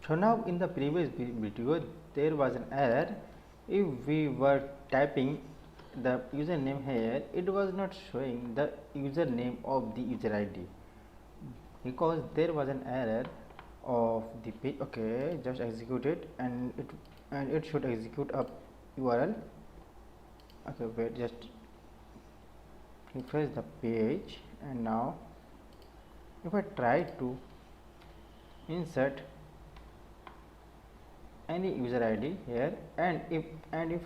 So now in the previous video there was an error. If we were typing the username here, it was not showing the username of the user ID because there was an error of the page. Okay, just execute it and it should execute a URL. Okay, wait, just refresh the page, and now if I try to insert any user ID here, and if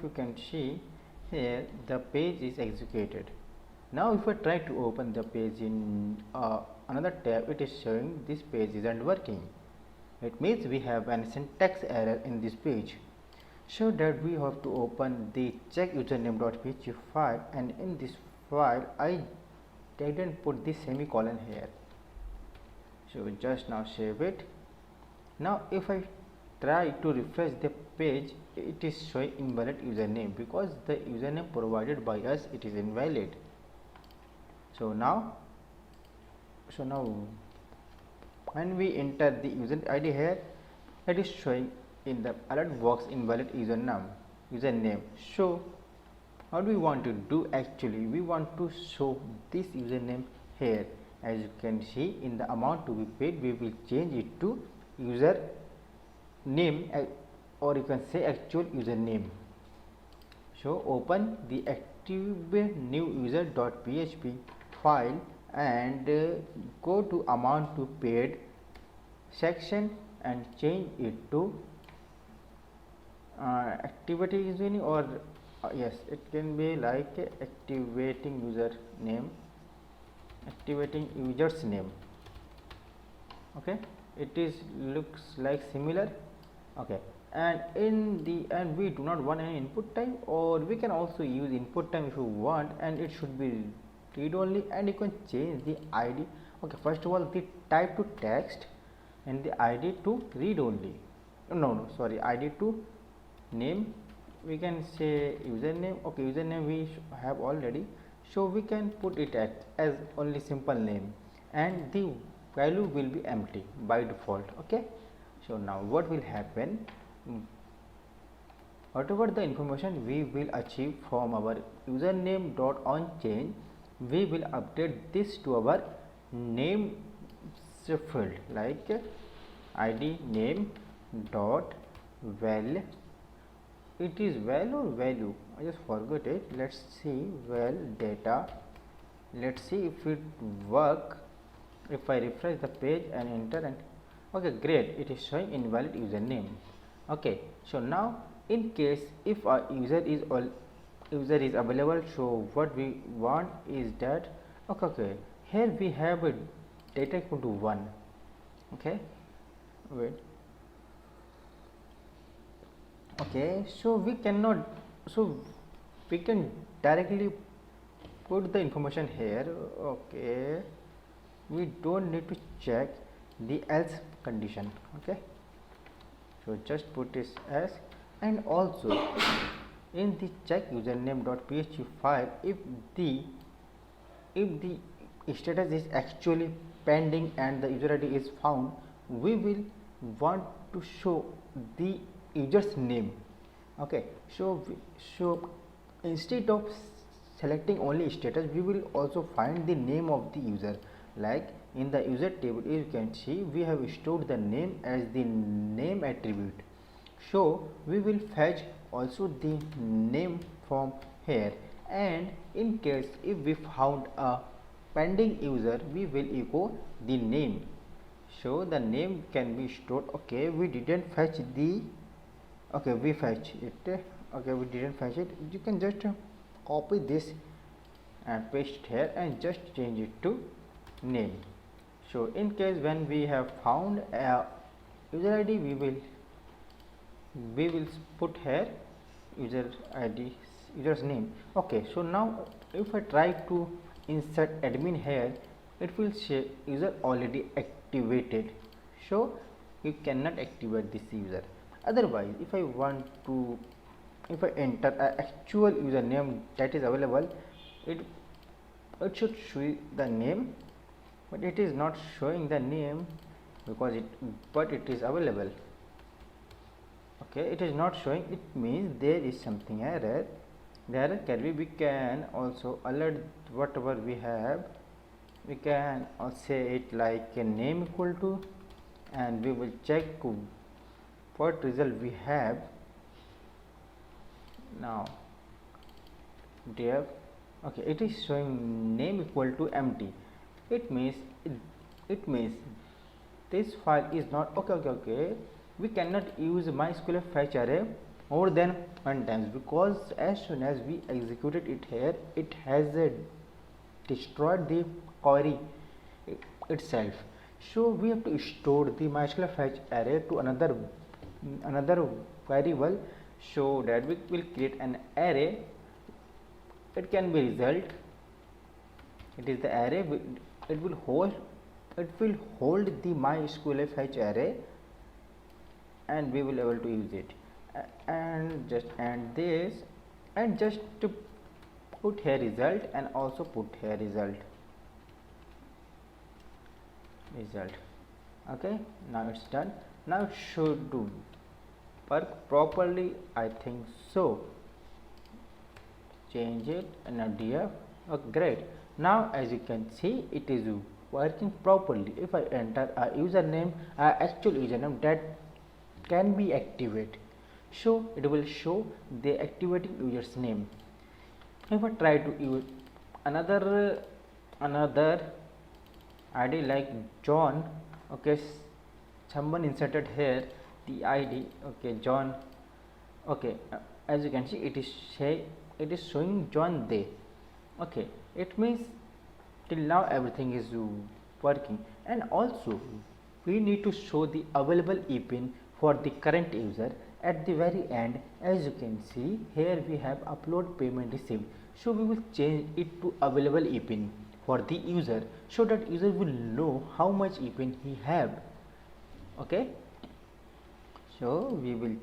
you can see here, the page is executed. Now if I try to open the page in another tab, it is showing this page isn't working. It means we have an syntax error in this page. So that we have to open the check username.php file, and in this file I didn't put the semicolon here. So just now save it. Now if I try to refresh the page, it is showing invalid username because the username provided by us, it is invalid. So now when we enter the user ID here, it is showing in the alert box invalid username. So what we want to do, actually we want to show this username here. As you can see, in the amount to be paid, we will change it to user name, or you can say actual username. So open the active new user.php file and go to amount to paid section and change it to activity username, or yes, it can be like activating user name, activating user's name. Okay, it is looks like similar. Okay, and we do not want any input time, or we can also use input time if you want, and it should be read only, and you can change the ID. Okay, first of all the type to text and the ID to read only. No, sorry, ID to name. We can say username. Okay, username we have already, so we can put it as only simple name, and the value will be empty by default. Okay, so now what will happen, whatever the information we will achieve from our username dot on change, we will update this to our name field, like id name dot val. It is val or value, I just forgot it. Let's see, val data. Let's see if it work. If I refresh the page and enter, and okay, great, it is showing invalid username. Okay, so now in case if a user is available, so what we want is that, okay, here we have a data equal to 1. Okay, wait. Okay, so we can directly put the information here. Okay, we don't need to check the else condition. Okay, so just put this as, and also in the check username.php file, if the status is actually pending and the user ID is found, we will want to show the user's name. Okay, so instead of selecting only status, we will also find the name of the user. Like in the user table, you can see we have stored the name as the name attribute, so we will fetch also the name from here, and in case if we found a pending user, we will echo the name, so the name can be stored. Okay, we didn't fetch the, okay, we fetch it. Okay, we didn't fetch it. You can just copy this and paste here and just change it to name. So in case when we have found a user ID, we will put here user ID, user's name. Okay, so now if I try to insert admin here, it will say user already activated, so you cannot activate this user. Otherwise, if I want to, if I enter an actual username that is available, it should show the name, but it is not showing the name because it is available. Okay, it is not showing, it means there is something error. The error can be, we can also alert whatever we have, we can say it like a name equal to, and we will check what result we have. Now def, okay, it is showing name equal to empty. It means it means this file is not okay. We cannot use MySQL fetch array more than one times, because as soon as we executed it here, it has destroyed the query itself. So we have to store the MySQL fetch array to another variable, so that we will create an array. It can be result, it is the array, it will hold the MySQL fetch array, and we will able to use it. And just end this, and just to put here result, and also put here result. Okay, now it's done. Now it should do work properly, I think so. Change it and now df. Okay, great. Now as you can see, it is working properly. If I enter a username, actual username, that can be activated, so it will show the activating user's name. If I try to use another ID like John, okay, someone inserted here the ID, okay, John, okay, as you can see, it is showing John there. Okay, it means till now everything is working. And also we need to show the available EPIN for the current user at the very end. As you can see here, we have upload payment received, so we will change it to available EPIN for the user, so that user will know how much EPIN he have. Okay, so we will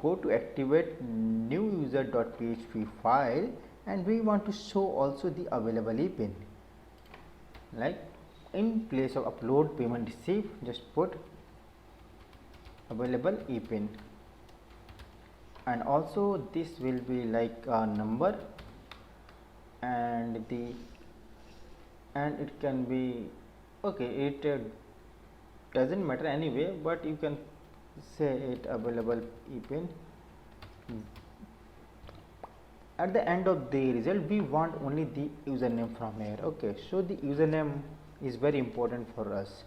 go to activate new user.php file, and we want to show also the available EPIN. Like in place of upload payment received, just put available EPIN, and also this will be like a number, and it can be, okay, it doesn't matter anyway, but you can say it available EPIN. At the end of the result, we want only the username from here. Okay, so the username is very important for us,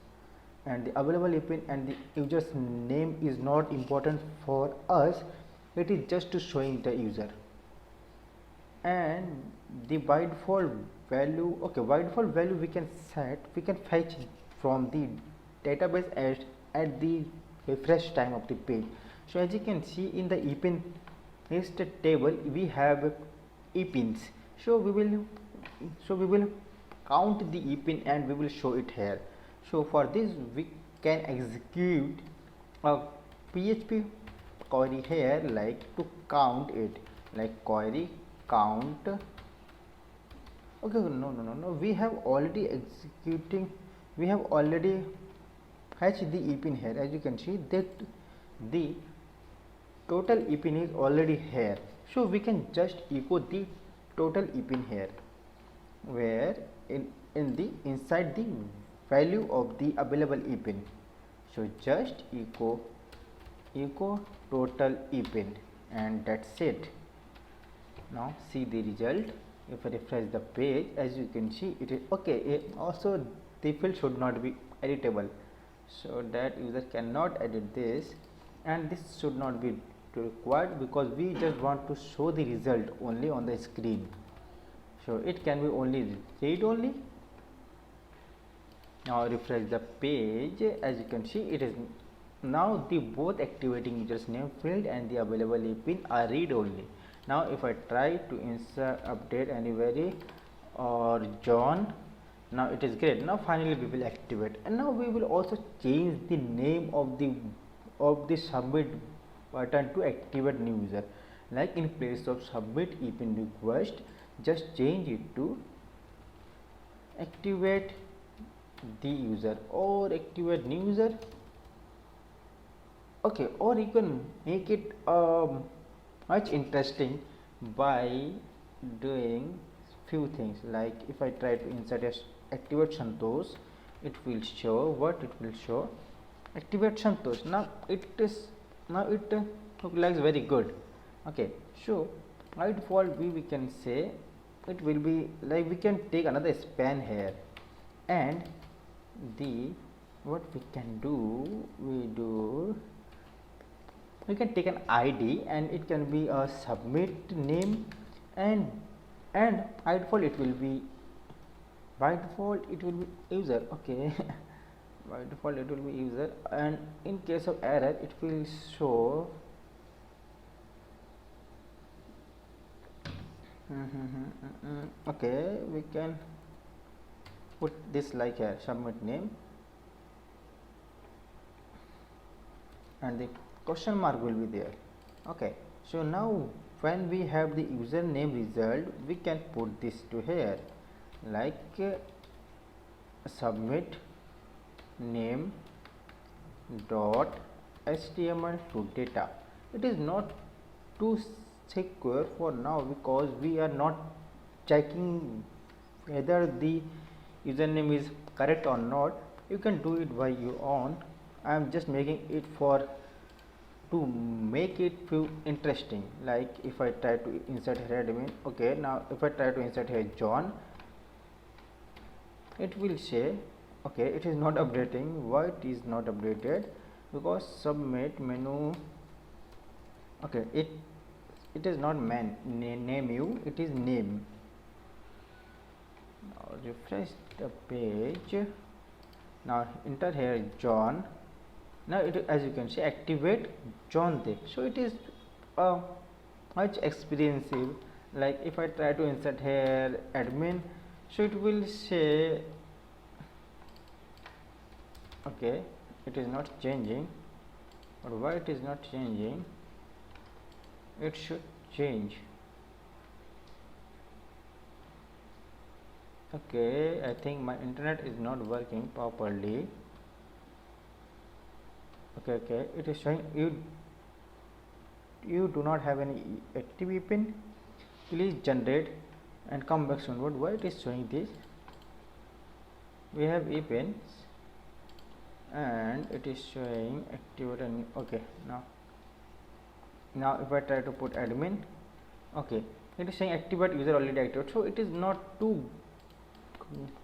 and the available EPIN and the user's name is not important for us. It is just to showing the user. And the by default value, okay, by default value we can fetch from the database at the refresh time of the page. So as you can see in the EPIN list table, we have EPINs, so we will count the EPIN and we will show it here. So for this we can execute a PHP query here, like to count it, like query count. Okay, no, we have already fetched the EPIN here. As you can see that the total EPIN is already here, so we can just echo the total EPIN here, where inside the value of the available EPIN. So just echo total EPIN, and that's it. Now see the result. If I refresh the page, as you can see, it is okay. Also the field should not be editable, so that user cannot edit this, and this should not be required, because we just want to show the result only on the screen. So it can be only read only. Now refresh the page. As you can see, it is now the both activating users name field and the available EPIN are read only. Now if I try to insert update anywhere or John, now it is great. Now finally we will activate, and now we will also change the name of the submit button to activate new user. Like in place of submit EPIN request, just change it to activate the user or activate new user. Okay, or you can make it much interesting by doing few things. Like if I try to insert a activate Santosh, it will show what it will show. Activate Santosh. Now it is, now it looks like very good. Okay, so by default we can say it will be like, we can take another span here, and the what we can do, we can take an ID and it can be a submit name, and by default it will be, user. Okay. By default it will be user, and in case of error it will show okay, we can put this like here, submit name, and the question mark will be there. Okay, so now when we have the username result, we can put this to here, like submit name dot html to data. It is not too secure for now because we are not checking whether the username is correct or not. You can do it by your own. I am just making it for to make it feel interesting. Like if I try to insert here admin, okay, now if I try to insert here John, it will say okay, it is not updating. Why it is not updated? Because submit menu, okay, it is not name you, it is name. Now refresh the page. Now enter here John. Now it, as you can see, activate John there. So it is much expensive. Like if I try to insert here admin, so it will say okay, it is not changing. But why it is not changing? It should change. Okay, I think my internet is not working properly. Okay, it is showing you do not have any active epin. Please generate and come back soon. Why it is showing this? We have epins and it is showing activate and okay. Now if I try to put admin, okay, it is saying activate user already activated. So it is not too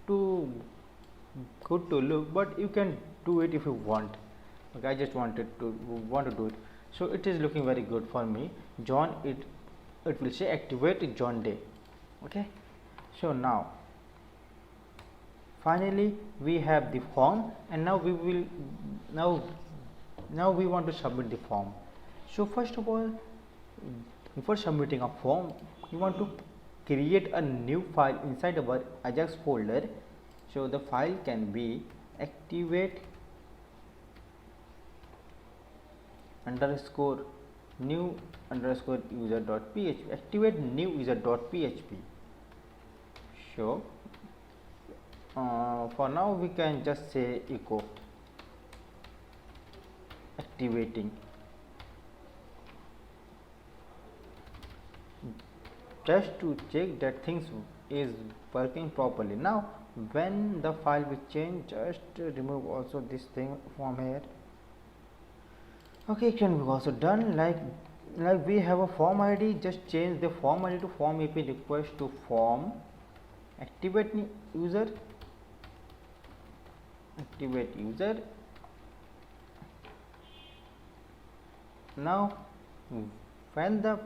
good to look, but you can do it if you want. Okay, I just want to do it. So it is looking very good for me. John, it will say activate John Day. Okay, so now finally we have the form, and now we will now we want to submit the form. So first of all, before submitting a form, you want to create a new file inside our Ajax folder. So the file can be activate underscore new underscore user dot php, activate new user dot php. So for now we can just say echo activating, just to check that things is working properly. Now when the file will change, just remove also this thing from here. Okay, it can be also done. Like we have a form ID, just change the form ID to form AP request to form activate user, activate user. Now when the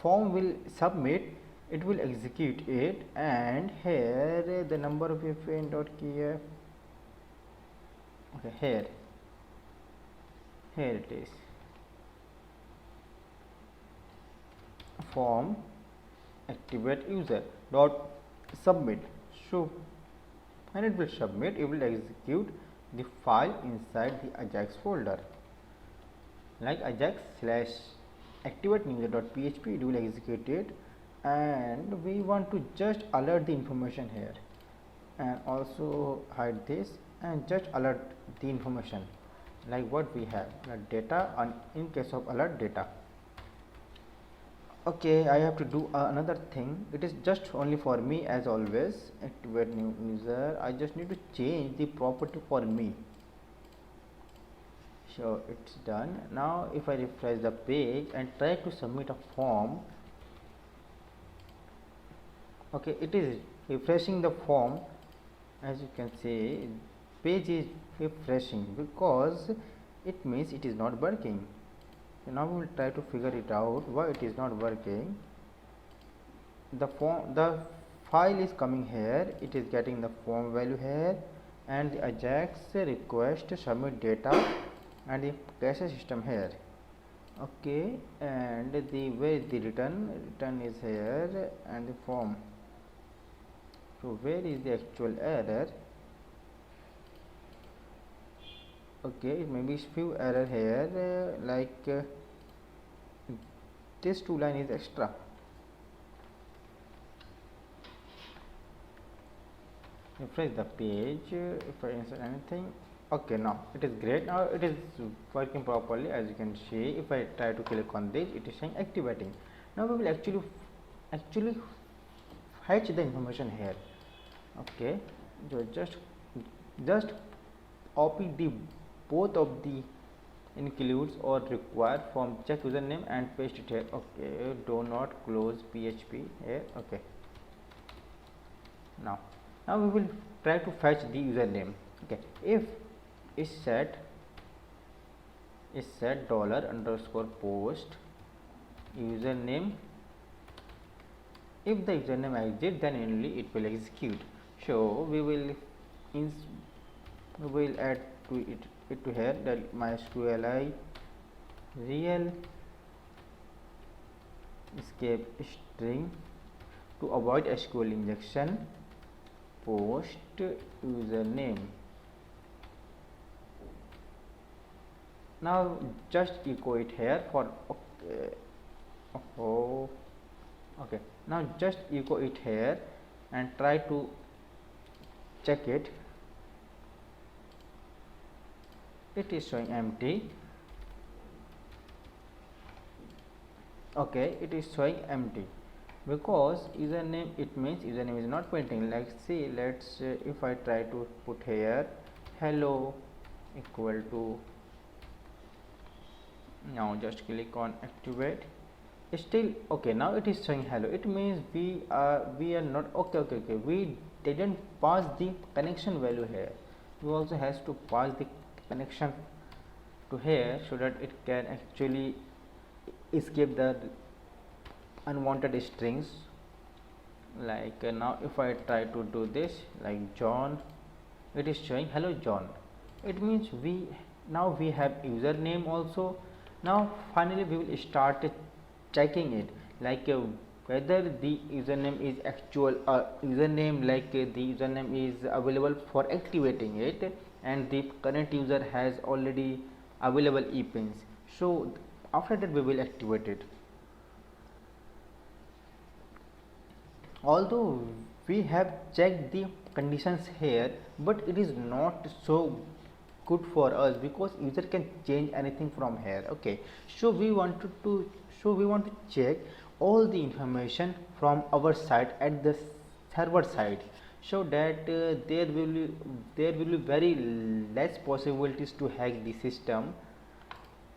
form will submit, it will execute it, and here the number of fn.kf, okay, here it is, form activate user dot submit. So when it will submit, it will execute the file inside the Ajax folder, like Ajax slash activate user dot php. It will execute it, and we want to just alert the information here, and also hide this and just alert the information. like what we have like data and in case of alert data. Okay, I have to do another thing. It is just only for me as always. Activate new user. I just need to change the property for me. So it's done. Now if I refresh the page and try to submit a form, okay, it is refreshing the form. As you can see, page is refreshing because it means it is not working. So now we will try to figure it out why it is not working. The file is coming here, it is getting the form value here, and the Ajax request submit data and the cache system here. Okay, and the where is the return is here, and the form. So where is the actual error? Okay, maybe few error here, this two line is extra. Refresh the page if I insert anything. Okay, now it is great. Now it is working properly. As you can see, if I try to click on this, it is saying activating. Now we will actually fetch the information here. Okay, so just copy the both of the includes or required from check username and paste it here. Okay, do not close PHP here. Okay, now we will try to fetch the username. Okay, if is set $_post username, if the username exists, then only it will execute. So we will add to it to here that MySQLi real escape string to avoid SQL injection post username. Now just echo it here for okay, now just echo it here and try to check it. It is showing empty. Okay, it is showing empty because username, it means username is not printing. Like see, let's if I try to put here hello equal to, now just click on activate, still okay, now it is showing hello. It means we are not okay, we didn't pass the connection value here. We also has to pass the connection to here so that it can actually escape the unwanted strings. Like now if I try to do this like John, it is showing hello John. It means we have username also. Now finally we will start checking it, like whether the username is actual username, like the username is available for activating it and the current user has already available epins. So after that we will activate it. Although we have checked the conditions here, but it is not so good for us because user can change anything from here. Okay, so we want to check all the information from our side at the server side, so that there will be very less possibilities to hack the system.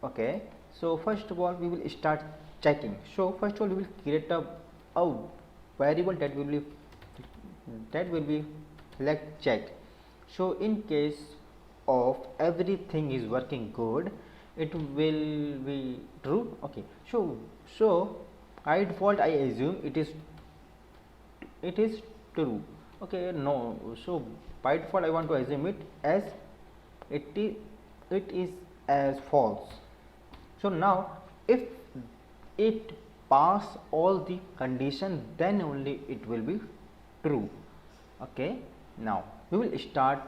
Okay, so first of all we will start checking. So first of all we will create a variable that will be like check. So in case of everything is working good, it will be true. Okay, so by default I assume it is true. Okay, no, so by default I want to assume it as it is as false. So now if it pass all the condition, then only it will be true. Okay, now we will start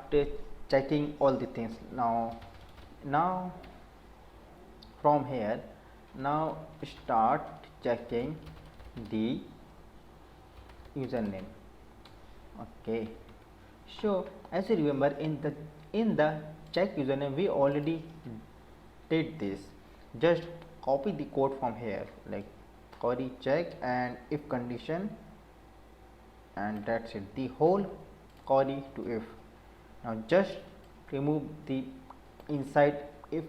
checking all the things. Now from here, now start checking the username. Okay, so as you remember in the check username, we already did this. Just copy the code from here, like query check and if condition, and that's it, the whole query to if. Now just remove the inside if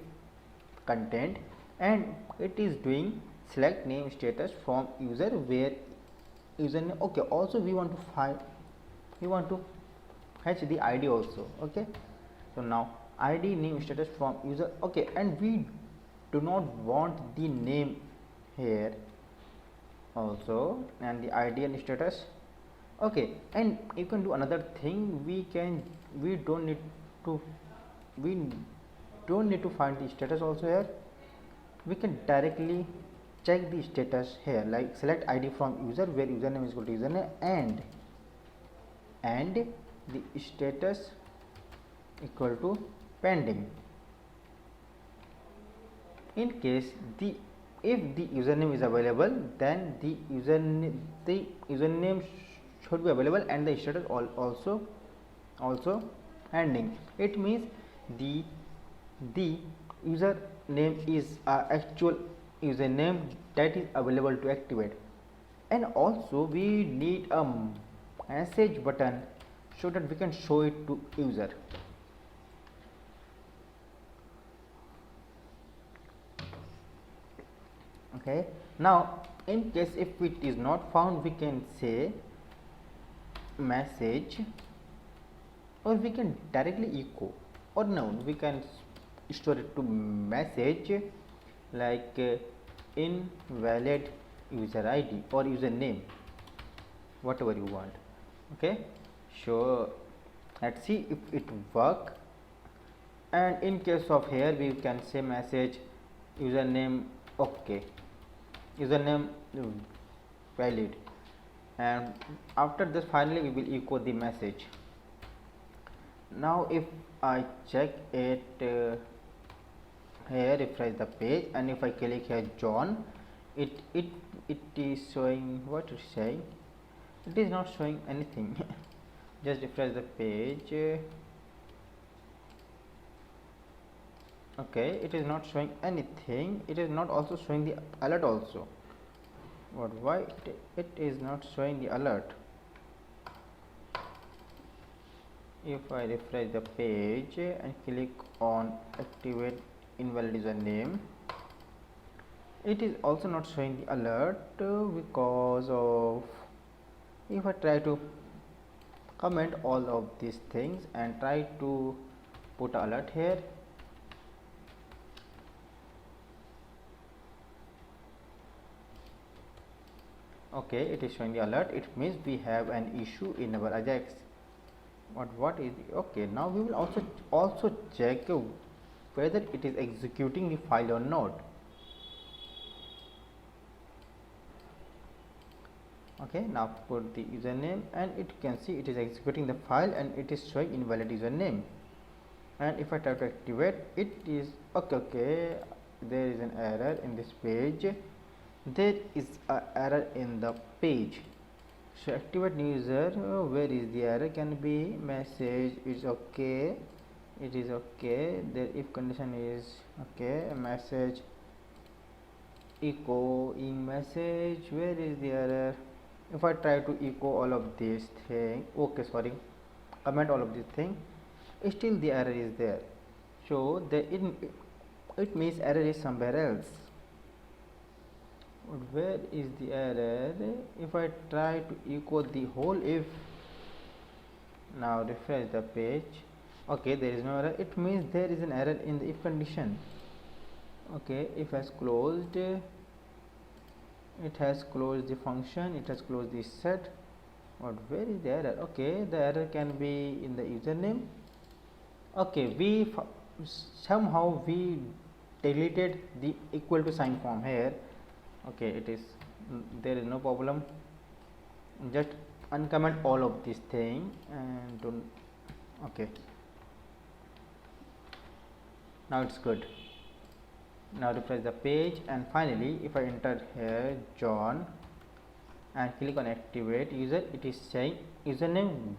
content, and it is doing select name status from user where username. Okay, also we want to find, we want to fetch the id also. Okay, so now id name status from user. Okay, and we do not want the name here also, and the id and status. Okay, and you can do another thing, we don't need to find the status also here. We can directly check the status here, like select id from user where username is equal to username, and the status equal to pending. In case if the username is available, then the username should be available and the status also pending. It means the username is actual username that is available to activate. And also we need a message button so that we can show it to user. Okay, now in case if it is not found, we can say message, or we can directly echo, or no, we can store it to message like invalid user id or username, whatever you want. Okay, so let's see if it work. And in case of here, we can say message username, okay, username valid, and after this finally we will echo the message. Now if I check it here, refresh the page, and if I click here John, it is showing what it's saying. It is not showing anything. Just refresh the page. Okay, it is not showing anything. It is not also showing the alert also. But why it is not showing the alert? If I refresh the page and click on activate invalid username, it is also not showing the alert because of, if I try to comment all of these things and try to put alert here, okay, it is showing the alert. It means we have an issue in our Ajax. But what is the, okay, now we will also check whether it is executing the file or not. Okay, now put the username, and it can see it is executing the file and it is showing invalid username. And if I try to activate, it is okay, there is an error in this page. There is an error in the page. So activate new user, where is the error? Can be message is okay, it is okay, the if condition is okay, message echo in message, where is the error? If I try to echo all of these thing, okay, sorry, comment all of these thing, still the error is there. So it means error is somewhere else. But where is the error? If I try to echo the whole if, now refresh the page, okay, there is no error. It means there is an error in the if condition. Okay, if has closed, it has closed the function, it has closed the set. But where is the error? Okay, the error can be in the username. Okay, we somehow we deleted the equal to sign from here. Okay, it is, there is no problem. Just uncomment all of this thing and don't. Okay, now it's good. Now refresh the page, and finally if I enter here John and click on activate user, it is saying username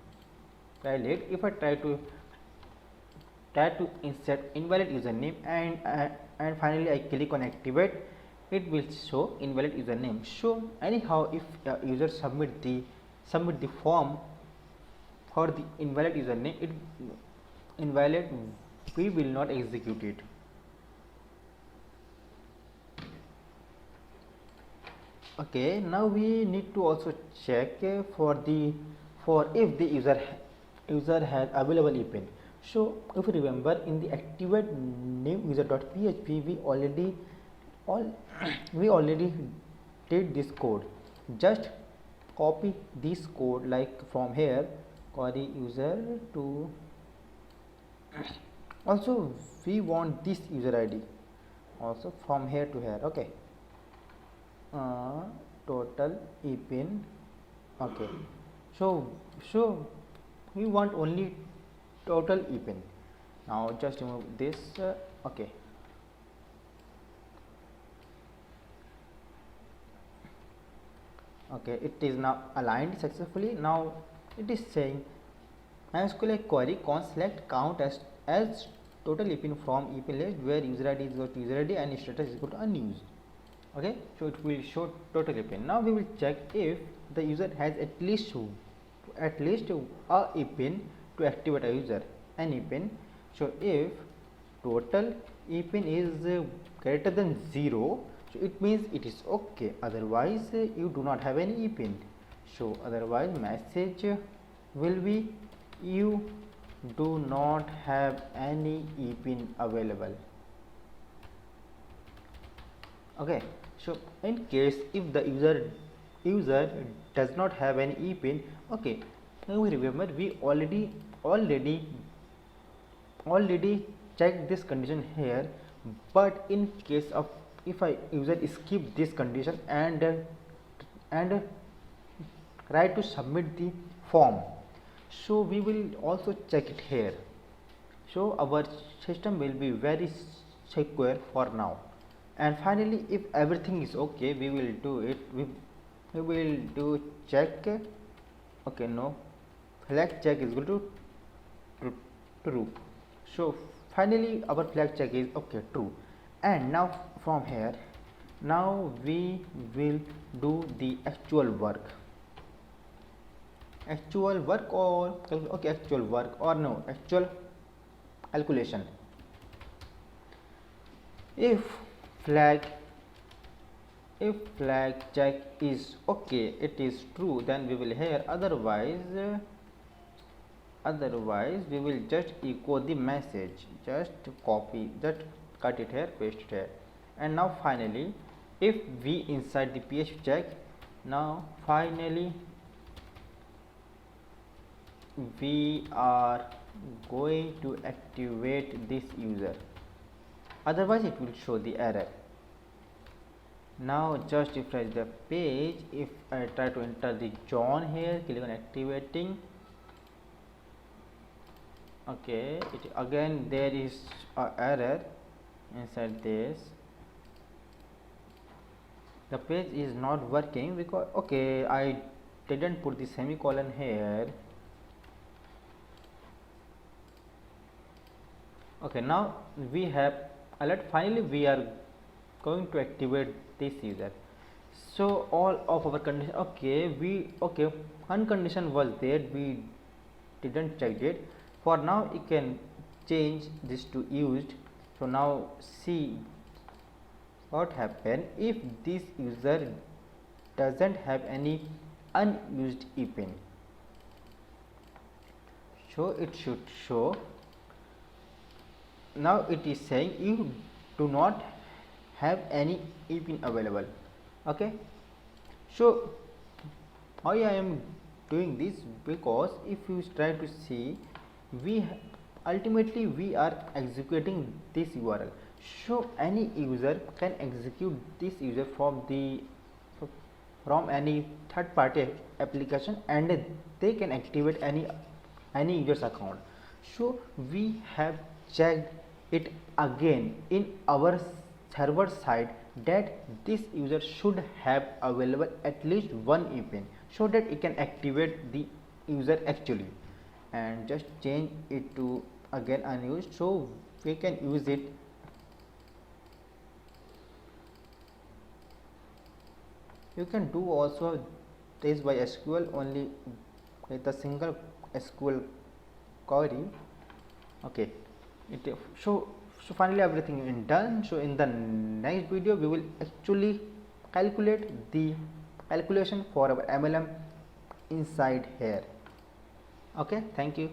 valid. If I try to try to insert invalid username, and finally I click on activate. It will show invalid username. So anyhow, if user submit the form for the invalid username, it invalid, we will not execute it. Okay, now we need to also check for if the user has available EPIN. So if you remember, in the activate name user.php, we already did this code. Just copy this code, like from here, query user to, also we want this user ID also from here to here. Okay, total EPIN. Okay, so we want only total EPIN. Now just remove this. Okay, okay, it is now aligned successfully. Now it is saying MySQL query const select count as total EPIN from EPIN list, where user ID is equal to user ID and status is equal to unused. Okay, so it will show total EPIN. Now we will check if the user has at least a EPIN to activate a user, an EPIN. So if total EPIN is greater than 0, so it means it is okay, otherwise you do not have any EPIN. So otherwise message will be you do not have any EPIN available. Okay, so in case if the user does not have any EPIN, okay, now we remember we already checked this condition here, but in case of if a user skip this condition and try to submit the form, so we will also check it here. So our system will be very secure for now. And finally, if everything is okay, we will do it. We will do check. Okay, no, flag check is equal to true. So finally our flag check is okay, true. And now from here, now we will do the actual work or okay, actual work or no, actual calculation. If flag check is okay, it is true, then we will here, otherwise we will just echo the message, just copy, just cut it here, paste it here. And now finally, if we inside the PHP check, now finally we are going to activate this user, otherwise it will show the error. Now just refresh the page. If I try to enter the John here, click on activating. Okay, again there is a error inside this. The page is not working because okay, I didn't put the semicolon here. Okay, now we have alert. Finally we are going to activate this user. So all of our condition, okay, one condition was there, we didn't check it. For now you can change this to used. So now see what happen if this user doesn't have any unused EPIN. So it should show, now it is saying you do not have any EPIN available. Okay, so why I am doing this, because if you try to see, ultimately we are executing this URL. So any user can execute this user from any third party application, and they can activate any user's account. So we have checked it again in our server side that this user should have available at least one EPIN, so that it can activate the user actually. And just change it to again unused, so we can use it. You can do also this by SQL only with a single SQL query. Okay, so finally everything is done. So in the next video we will actually calculate the calculation for our MLM inside here. Okay, thank you.